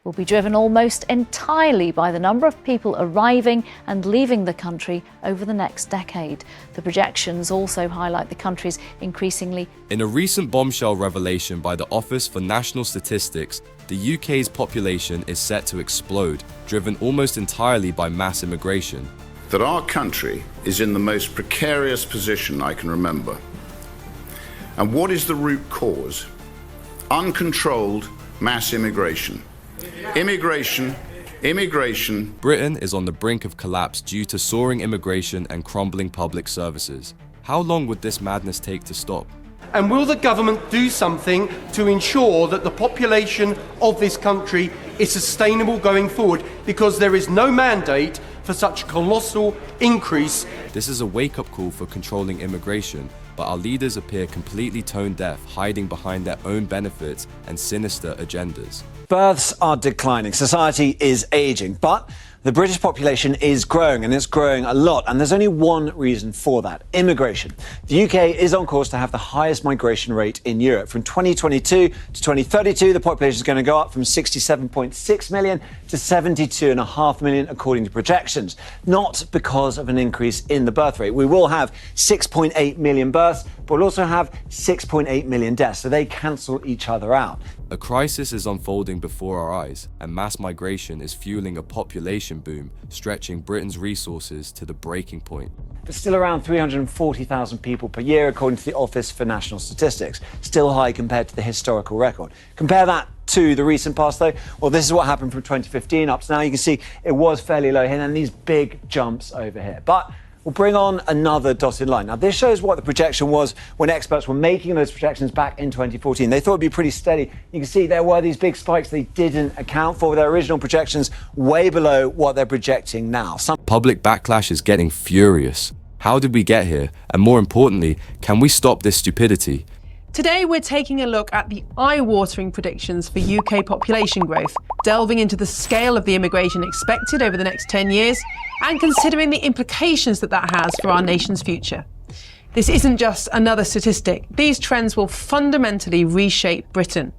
will be driven almost entirely by the number of people arriving and leaving the country over the next decade. The projections also highlight the country's increasingly... In a recent bombshell revelation by the Office for National Statistics, the UK's population is set to explode, driven almost entirely by mass immigration. That our country is in the most precarious position I can remember. And what is the root cause? Uncontrolled mass immigration. Immigration. Britain is on the brink of collapse due to soaring immigration and crumbling public services. How long would this madness take to stop? And will the government do something to ensure that the population of this country is sustainable going forward? Because there is no mandate for such a colossal increase. This is a wake-up call for controlling immigration, but our leaders appear completely tone-deaf, hiding behind their own benefits and sinister agendas. Births are declining, society is ageing, but the British population is growing, and it's growing a lot, and there's only one reason for that: immigration. The UK is on course to have the highest migration rate in Europe. From 2022 to 2032, the population is going to go up from 67.6 million to 72.5 million, according to projections. Not because of an increase in the birth rate. We will have 6.8 million births, but we'll also have 6.8 million deaths, so they cancel each other out. A crisis is unfolding before our eyes, and mass migration is fueling a population boom, stretching Britain's resources to the breaking point. But still around 340,000 people per year, according to the Office for National Statistics. Still high compared to the historical record. Compare that to the recent past, though. Well, this is what happened from 2015 up to now. You can see it was fairly low here, and these big jumps over here. But we'll bring on another dotted line. Now, this shows what the projection was when experts were making those projections back in 2014. They thought it'd be pretty steady. You can see there were these big spikes they didn't account for with their original projections, way below what they're projecting now. Public backlash is getting furious. How did we get here? And more importantly, can we stop this stupidity? Today, we're taking a look at the eye-watering predictions for UK population growth, delving into the scale of the immigration expected over the next 10 years, and considering the implications that has for our nation's future. This isn't just another statistic. These trends will fundamentally reshape Britain.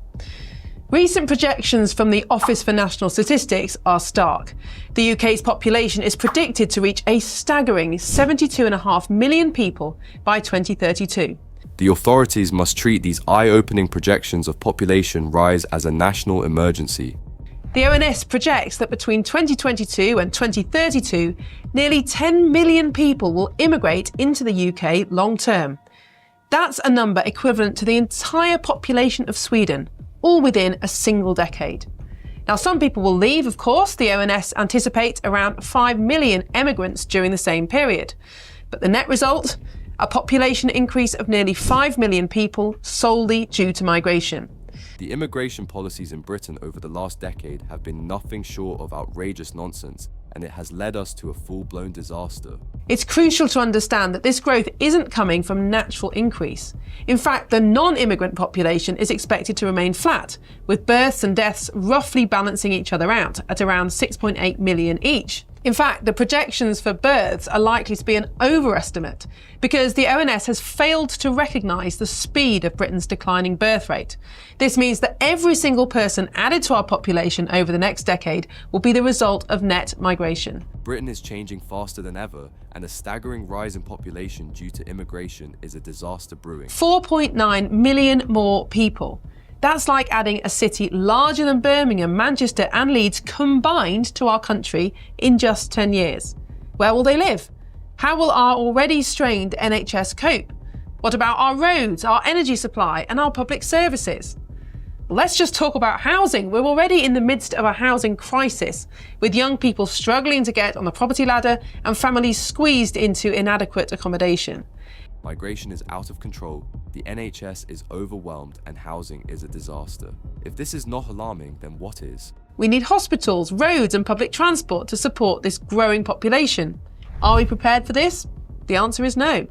Recent projections from the Office for National Statistics are stark. The UK's population is predicted to reach a staggering 72.5 million people by 2032. The authorities must treat these eye-opening projections of population rise as a national emergency. The ONS projects that between 2022 and 2032, nearly 10 million people will immigrate into the UK long term. That's a number equivalent to the entire population of Sweden, all within a single decade. Now, some people will leave, of course. The ONS anticipate around 5 million emigrants during the same period. But the net result? A population increase of nearly 5 million people solely due to migration. The immigration policies in Britain over the last decade have been nothing short of outrageous nonsense, and it has led us to a full-blown disaster. It's crucial to understand that this growth isn't coming from natural increase. In fact, the non-immigrant population is expected to remain flat, with births and deaths roughly balancing each other out at around 6.8 million each. In fact, the projections for births are likely to be an overestimate because the ONS has failed to recognise the speed of Britain's declining birth rate. This means that every single person added to our population over the next decade will be the result of net migration. Britain is changing faster than ever, and a staggering rise in population due to immigration is a disaster brewing. 4.9 million more people. That's like adding a city larger than Birmingham, Manchester and Leeds combined to our country in just 10 years. Where will they live? How will our already strained NHS cope? What about our roads, our energy supply and our public services? Let's just talk about housing. We're already in the midst of a housing crisis, with young people struggling to get on the property ladder and families squeezed into inadequate accommodation. Migration is out of control, the NHS is overwhelmed, and housing is a disaster. If this is not alarming, then what is? We need hospitals, roads and public transport to support this growing population. Are we prepared for this? The answer is no.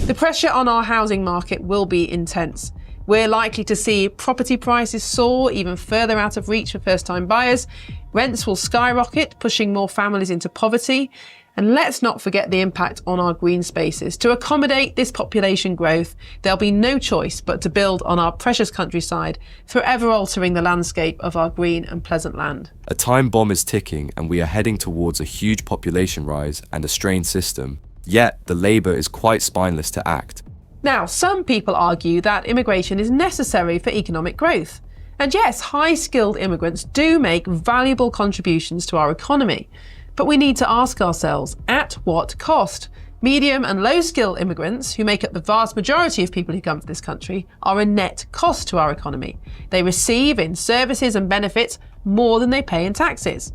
The pressure on our housing market will be intense. We're likely to see property prices soar even further out of reach for first-time buyers. Rents will skyrocket, pushing more families into poverty. And let's not forget the impact on our green spaces. To accommodate this population growth, there'll be no choice but to build on our precious countryside, forever altering the landscape of our green and pleasant land. A time bomb is ticking and we are heading towards a huge population rise and a strained system. Yet, the Labour is quite spineless to act. Now, some people argue that immigration is necessary for economic growth. And yes, high-skilled immigrants do make valuable contributions to our economy. But we need to ask ourselves, at what cost? Medium and low-skilled immigrants, who make up the vast majority of people who come to this country, are a net cost to our economy. They receive in services and benefits more than they pay in taxes.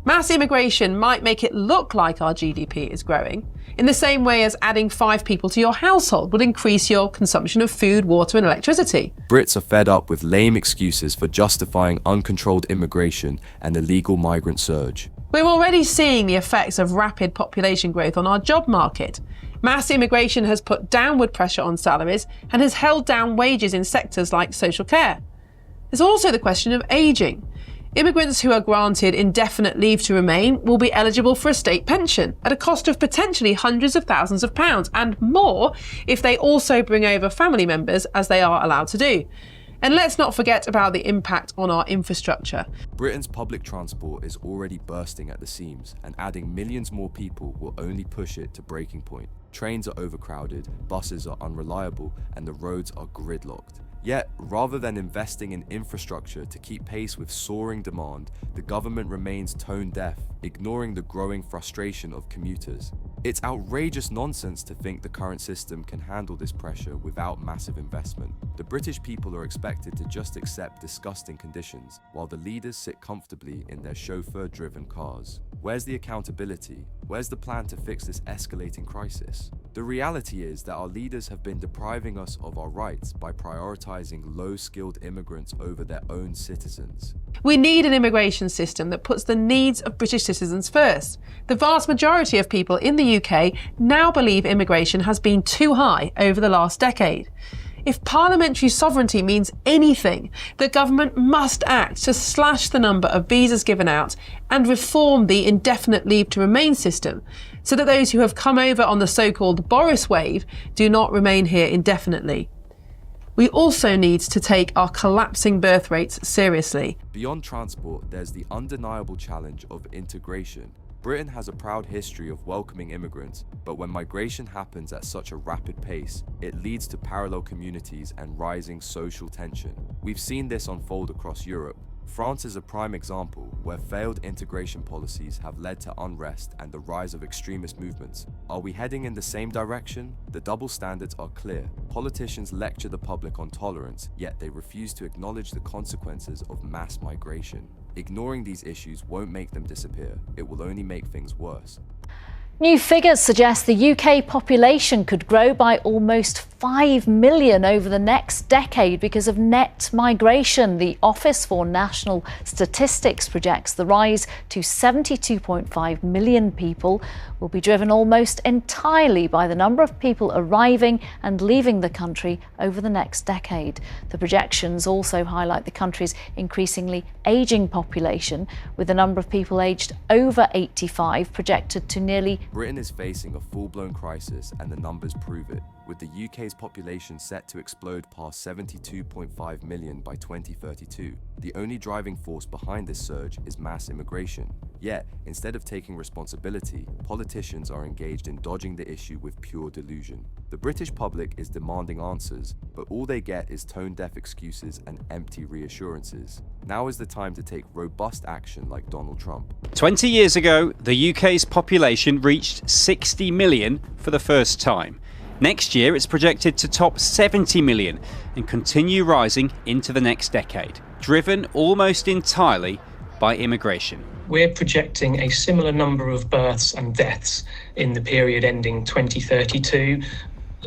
Mass immigration might make it look like our GDP is growing, in the same way as adding 5 people to your household would increase your consumption of food, water and electricity. Brits are fed up with lame excuses for justifying uncontrolled immigration and illegal migrant surge. We're already seeing the effects of rapid population growth on our job market. Mass immigration has put downward pressure on salaries and has held down wages in sectors like social care. There's also the question of ageing. Immigrants who are granted indefinite leave to remain will be eligible for a state pension at a cost of potentially hundreds of thousands of pounds and more if they also bring over family members, as they are allowed to do. And let's not forget about the impact on our infrastructure. Britain's public transport is already bursting at the seams, and adding millions more people will only push it to breaking point. Trains are overcrowded, buses are unreliable, and the roads are gridlocked. Yet, rather than investing in infrastructure to keep pace with soaring demand, the government remains tone deaf, ignoring the growing frustration of commuters. It's outrageous nonsense to think the current system can handle this pressure without massive investment. The British people are expected to just accept disgusting conditions, while the leaders sit comfortably in their chauffeur-driven cars. Where's the accountability? Where's the plan to fix this escalating crisis? The reality is that our leaders have been depriving us of our rights by prioritizing low-skilled immigrants over their own citizens. We need an immigration system that puts the needs of British citizens first. The vast majority of people in the UK now believe immigration has been too high over the last decade. If parliamentary sovereignty means anything, the government must act to slash the number of visas given out and reform the indefinite leave to remain system so that those who have come over on the so-called Boris wave do not remain here indefinitely. We also need to take our collapsing birth rates seriously. Beyond transport, there's the undeniable challenge of integration. Britain has a proud history of welcoming immigrants, but when migration happens at such a rapid pace, it leads to parallel communities and rising social tension. We've seen this unfold across Europe. France is a prime example, where failed integration policies have led to unrest and the rise of extremist movements. Are we heading in the same direction? The double standards are clear. Politicians lecture the public on tolerance, yet they refuse to acknowledge the consequences of mass migration. Ignoring these issues won't make them disappear. It will only make things worse. New figures suggest the UK population could grow by almost 5 million over the next decade because of net migration. The Office for National Statistics projects the rise to 72.5 million people will be driven almost entirely by the number of people arriving and leaving the country over the next decade. The projections also highlight the country's increasingly ageing population, with the number of people aged over 85 projected to nearly. Britain is facing a full-blown crisis, and the numbers prove it, with the UK's population set to explode past 72.5 million by 2032. The only driving force behind this surge is mass immigration. Yet, instead of taking responsibility, politicians are engaged in dodging the issue with pure delusion. The British public is demanding answers, but all they get is tone-deaf excuses and empty reassurances. Now is the time to take robust action like Donald Trump. 20 years ago, the UK's population reached 60 million for the first time. Next year, it's projected to top 70 million and continue rising into the next decade, driven almost entirely by immigration. We're projecting a similar number of births and deaths in the period ending 2032.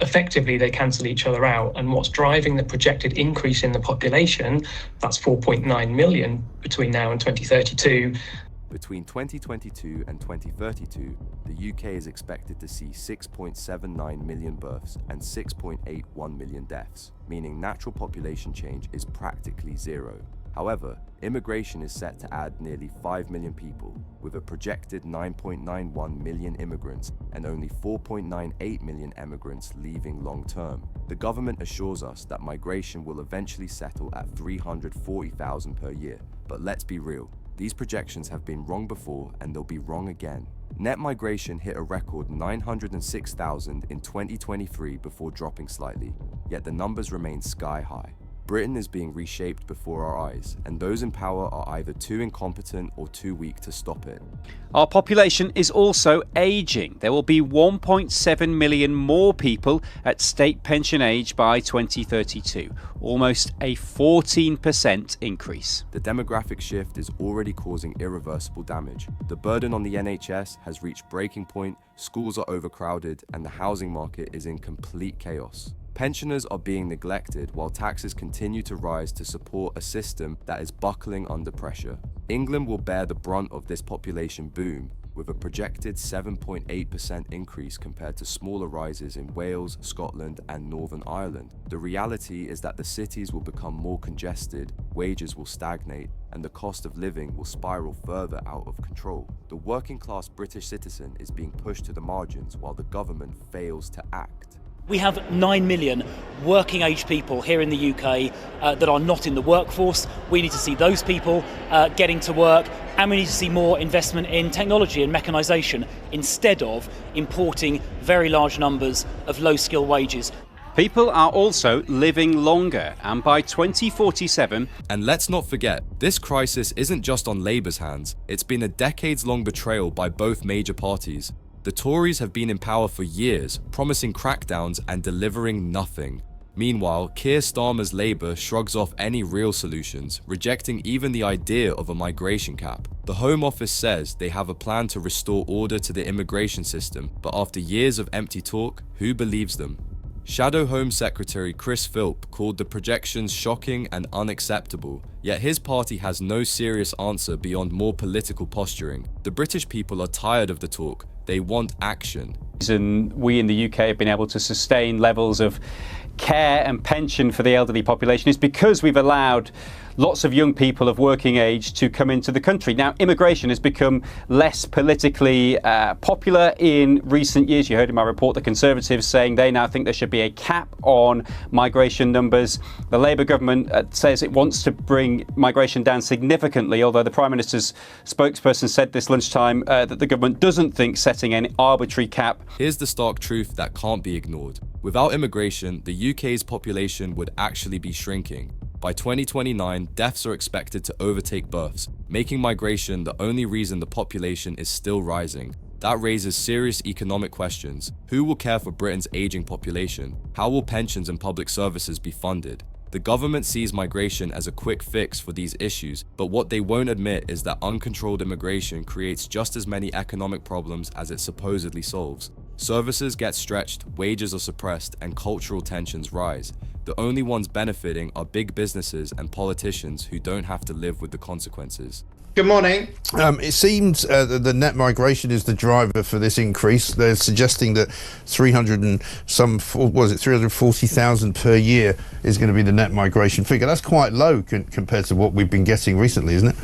Effectively, they cancel each other out. And what's driving the projected increase in the population, that's 4.9 million between now and 2032, Between 2022 and 2032, the UK is expected to see 6.79 million births and 6.81 million deaths, meaning natural population change is practically zero. However, immigration is set to add nearly 5 million people, with a projected 9.91 million immigrants and only 4.98 million immigrants leaving long term. The government assures us that migration will eventually settle at 340,000 per year, but let's be real, these projections have been wrong before and they'll be wrong again. Net migration hit a record 906,000 in 2023 before dropping slightly, yet the numbers remain sky high. Britain is being reshaped before our eyes, and those in power are either too incompetent or too weak to stop it. Our population is also ageing. There will be 1.7 million more people at state pension age by 2032, almost a 14% increase. The demographic shift is already causing irreversible damage. The burden on the NHS has reached breaking point, schools are overcrowded, and the housing market is in complete chaos. Pensioners are being neglected while taxes continue to rise to support a system that is buckling under pressure. England will bear the brunt of this population boom, with a projected 7.8% increase compared to smaller rises in Wales, Scotland, and Northern Ireland. The reality is that the cities will become more congested, wages will stagnate, and the cost of living will spiral further out of control. The working class British citizen is being pushed to the margins while the government fails to act. We have 9 million working age people here in the UK that are not in the workforce. We need to see those people getting to work, and we need to see more investment in technology and mechanisation instead of importing very large numbers of low-skill wages. People are also living longer, and by 2047... And let's not forget, this crisis isn't just on Labour's hands. It's been a decades-long betrayal by both major parties. The Tories have been in power for years, promising crackdowns and delivering nothing. Meanwhile, Keir Starmer's Labour shrugs off any real solutions, rejecting even the idea of a migration cap. The Home Office says they have a plan to restore order to the immigration system, but after years of empty talk, who believes them? Shadow Home Secretary Chris Philp called the projections shocking and unacceptable, yet his party has no serious answer beyond more political posturing. The British people are tired of the talk. They want action. And we in the UK have been able to sustain levels of care and pension for the elderly population is because we've allowed lots of young people of working age to come into the country. Now, immigration has become less politically popular in recent years. You heard in my report the Conservatives saying they now think there should be a cap on migration numbers. The Labour government says it wants to bring migration down significantly, although the Prime Minister's spokesperson said this lunchtime that the government doesn't think setting an arbitrary cap. Here's the stark truth that can't be ignored. Without immigration, the UK's population would actually be shrinking. By 2029, deaths are expected to overtake births, making migration the only reason the population is still rising. That raises serious economic questions. Who will care for Britain's aging population? How will pensions and public services be funded? The government sees migration as a quick fix for these issues, but what they won't admit is that uncontrolled immigration creates just as many economic problems as it supposedly solves. Services get stretched, wages are suppressed, and cultural tensions rise. The only ones benefiting are big businesses and politicians who don't have to live with the consequences. Good morning. It seems that the net migration is the driver for this increase. They're suggesting that 340,000 per year is going to be the net migration figure. That's quite low compared to what we've been getting recently, isn't it?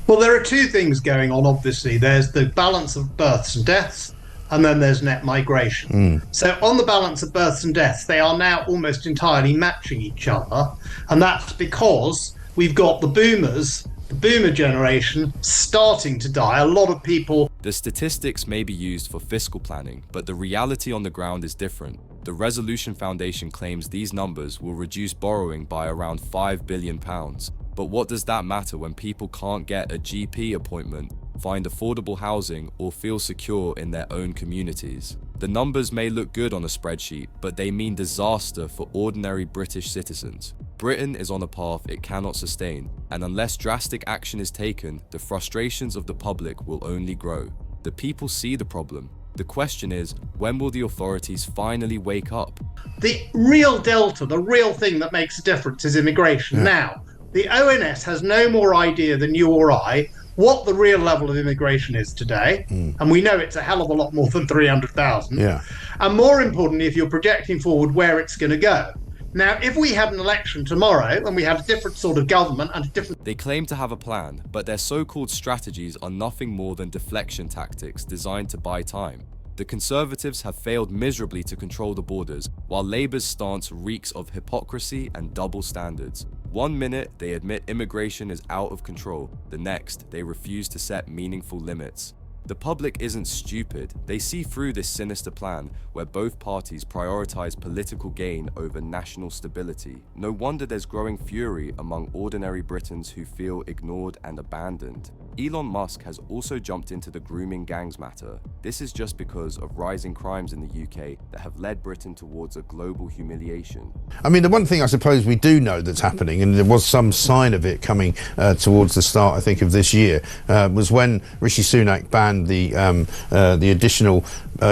Well, there are two things going on, obviously. There's the balance of births and deaths, and then there's net migration. So on the balance of births and deaths, they are now almost entirely matching each other. And that's because we've got the boomers, the boomer generation, starting to die. A lot of people... The statistics may be used for fiscal planning, but the reality on the ground is different. The Resolution Foundation claims these numbers will reduce borrowing by around £5 billion. But what does that matter when people can't get a GP appointment, find affordable housing, or feel secure in their own communities? The numbers may look good on a spreadsheet, but they mean disaster for ordinary British citizens. Britain is on a path it cannot sustain, and unless drastic action is taken, the frustrations of the public will only grow. The people see the problem. The question is, when will the authorities finally wake up? The real delta, the real thing that makes a difference is immigration. Now, the ONS has no more idea than you or I what the real level of immigration is today, and we know it's a hell of a lot more than 300,000. Yeah. And more importantly, if you're projecting forward where it's going to go. Now, if we had an election tomorrow and we had a different sort of government and a different... They claim to have a plan, but their so-called strategies are nothing more than deflection tactics designed to buy time. The Conservatives have failed miserably to control the borders, while Labour's stance reeks of hypocrisy and double standards. One minute, they admit immigration is out of control. The next, they refuse to set meaningful limits. The public isn't stupid. They see through this sinister plan where both parties prioritize political gain over national stability. No wonder there's growing fury among ordinary Britons who feel ignored and abandoned. Elon Musk has also jumped into the grooming gangs matter. This is just because of rising crimes in the UK that have led Britain towards a global humiliation. I mean, the one thing I suppose we do know that's happening, and there was some sign of it coming towards the start, I think, of this year, was when Rishi Sunak banned the additional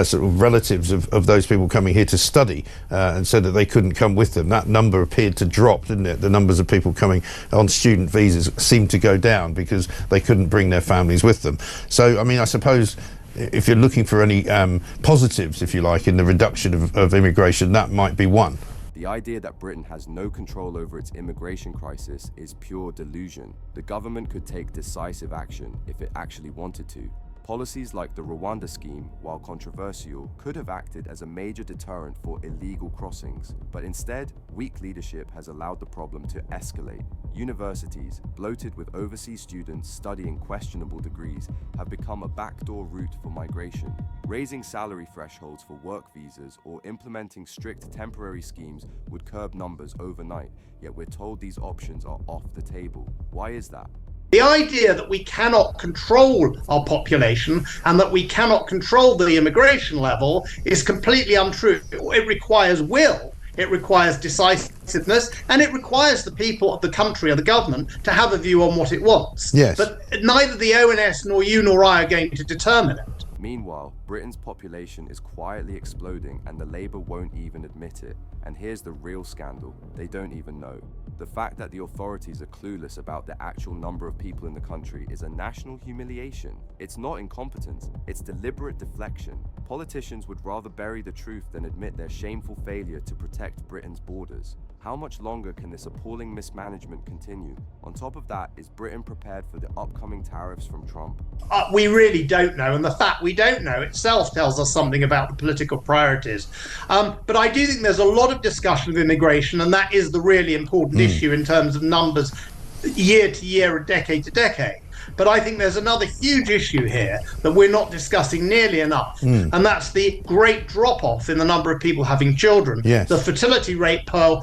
sort of relatives of those people coming here to study and said that they couldn't come with them. That number appeared to drop, didn't it? The numbers of people coming on student visas seemed to go down because they couldn't bring their families with them. So, I mean, I suppose if you're looking for any positives, if you like, in the reduction of immigration, that might be one. The idea that Britain has no control over its immigration crisis is pure delusion. The government could take decisive action if it actually wanted to. Policies like the Rwanda scheme, while controversial, could have acted as a major deterrent for illegal crossings, but instead, weak leadership has allowed the problem to escalate. Universities, bloated with overseas students studying questionable degrees, have become a backdoor route for migration. Raising salary thresholds for work visas or implementing strict temporary schemes would curb numbers overnight, yet we're told these options are off the table. Why is that? The idea that we cannot control our population and that we cannot control the immigration level is completely untrue. It requires will, it requires decisiveness, and it requires the people of the country or the government to have a view on what it wants. Yes. But neither the ONS nor you nor I are going to determine it. Meanwhile, Britain's population is quietly exploding and the Labour won't even admit it. And here's the real scandal: they don't even know. The fact that the authorities are clueless about the actual number of people in the country is a national humiliation. It's not incompetence, it's deliberate deflection. Politicians would rather bury the truth than admit their shameful failure to protect Britain's borders. How much longer can this appalling mismanagement continue? On top of that, is Britain prepared for the upcoming tariffs from Trump? We really don't know, and the fact we don't know itself tells us something about the political priorities. But I do think there's a lot of discussion of immigration, and that is the really important issue in terms of numbers year to year and decade to decade. But I think there's another huge issue here that we're not discussing nearly enough, and that's the great drop-off in the number of people having children. Yes. The fertility rate per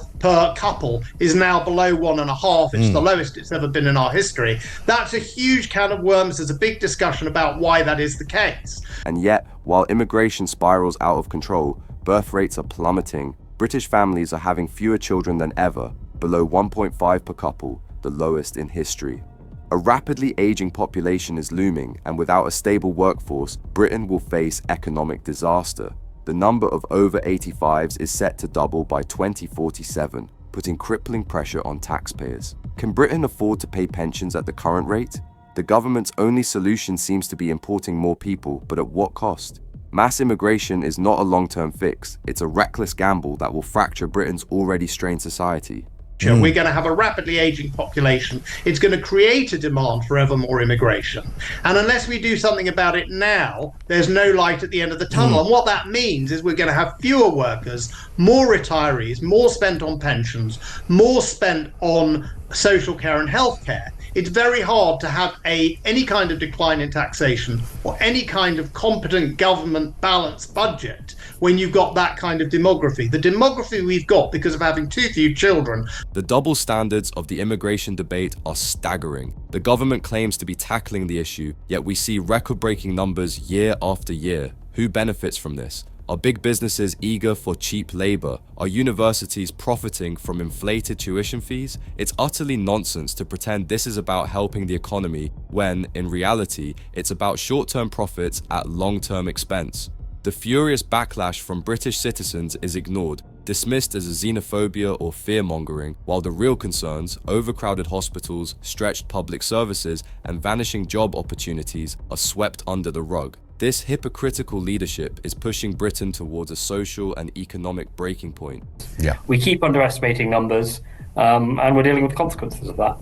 couple is now below 1.5. It's the lowest it's ever been in our history. That's a huge can of worms. There's a big discussion about why that is the case. And yet, while immigration spirals out of control, birth rates are plummeting. British families are having fewer children than ever, below 1.5 per couple, the lowest in history. A rapidly aging population is looming, and without a stable workforce, Britain will face economic disaster. The number of over 85s is set to double by 2047, putting crippling pressure on taxpayers. Can Britain afford to pay pensions at the current rate? The government's only solution seems to be importing more people, but at what cost? Mass immigration is not a long-term fix. It's a reckless gamble that will fracture Britain's already strained society. We're going to have a rapidly aging population. It's going to create a demand for ever more immigration. And unless we do something about it now, there's no light at the end of the tunnel. And what that means is we're going to have fewer workers, more retirees, more spent on pensions, more spent on social care and health care. It's very hard to have any kind of decline in taxation or any kind of competent government balanced budget when you've got that kind of demography. The demography we've got because of having too few children. The double standards of the immigration debate are staggering. The government claims to be tackling the issue, yet we see record-breaking numbers year after year. Who benefits from this? Are big businesses eager for cheap labor? Are universities profiting from inflated tuition fees? It's utterly nonsense to pretend this is about helping the economy when, in reality, it's about short-term profits at long-term expense. The furious backlash from British citizens is ignored. dismissed as a xenophobia or fear-mongering, while the real concerns, overcrowded hospitals, stretched public services, and vanishing job opportunities, are swept under the rug. This hypocritical leadership is pushing Britain towards a social and economic breaking point. Yeah. We keep underestimating numbers, and we're dealing with the consequences of that.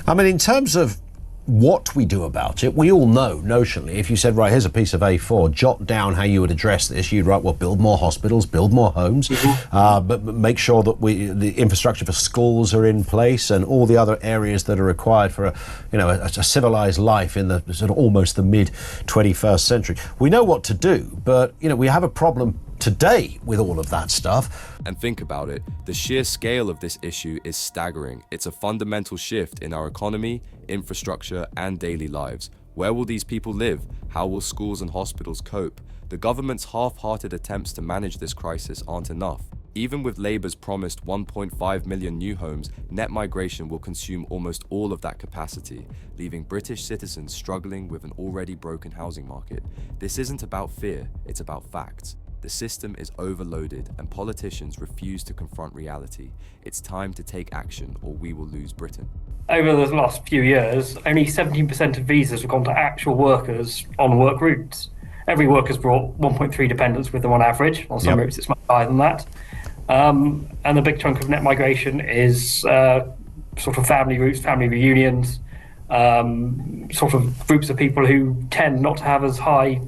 I mean, in terms of what we do about it, we all know notionally, if you said, right, here's a piece of A4, jot down how you would address this, you'd write, well, build more hospitals, build more homes, but make sure that the infrastructure for schools are in place and all the other areas that are required for a civilized life in the sort of almost the mid 21st century. We know what to do, but we have a problem today with all of that stuff. And think about it, the sheer scale of this issue is staggering. It's a fundamental shift in our economy, infrastructure, and daily lives. Where will these people live? How will schools and hospitals cope? The government's half-hearted attempts to manage this crisis aren't enough. Even with Labour's promised 1.5 million new homes, net migration will consume almost all of that capacity, leaving British citizens struggling with an already broken housing market. This isn't about fear, it's about facts. The system is overloaded and politicians refuse to confront reality. It's time to take action or we will lose Britain. Over the last few years, only 17% of visas have gone to actual workers on work routes. Every worker's brought 1.3 dependents with them on average. On some routes it's much higher than that. And the big chunk of net migration is sort of family routes, family reunions, sort of groups of people who tend not to have as high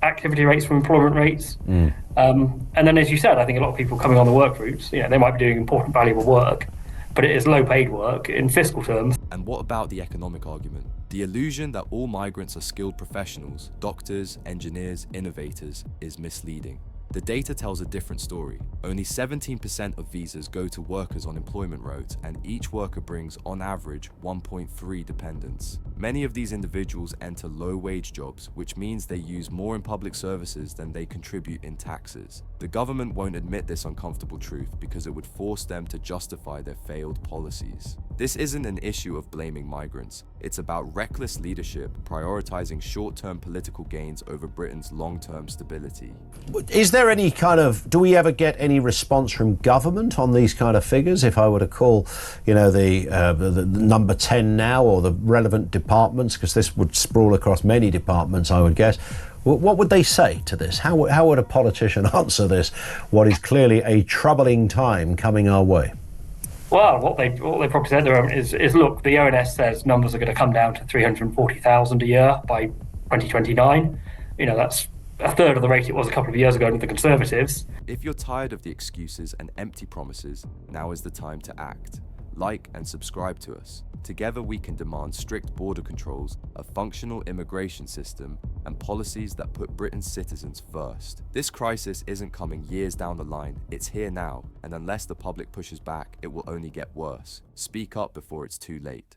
activity rates from employment rates. And then, as you said, I think a lot of people coming on the work routes, they might be doing important, valuable work, but it is low-paid work in fiscal terms. And what about the economic argument? The illusion that all migrants are skilled professionals, doctors, engineers, innovators, is misleading. The data tells a different story. Only 17% of visas go to workers on employment routes, and each worker brings, on average, 1.3 dependents. Many of these individuals enter low-wage jobs, which means they use more in public services than they contribute in taxes. The government won't admit this uncomfortable truth because it would force them to justify their failed policies. This isn't an issue of blaming migrants. It's about reckless leadership prioritizing short-term political gains over Britain's long-term stability. Is there any do we ever get any response from government on these kind of figures? If I were to call, the number 10 now or the relevant departments, because this would sprawl across many departments, I would guess, what would they say to this? How would a politician answer this, what is clearly a troubling time coming our way? Well, what they probably said to them is look, the ONS says numbers are going to come down to 340,000 a year by 2029. That's a third of the rate it was a couple of years ago under the Conservatives. If you're tired of the excuses and empty promises, now is the time to act. Like and subscribe to us. Together we can demand strict border controls, a functional immigration system, and policies that put Britain's citizens first. This crisis isn't coming years down the line, it's here now, and unless the public pushes back, it will only get worse. Speak up before it's too late.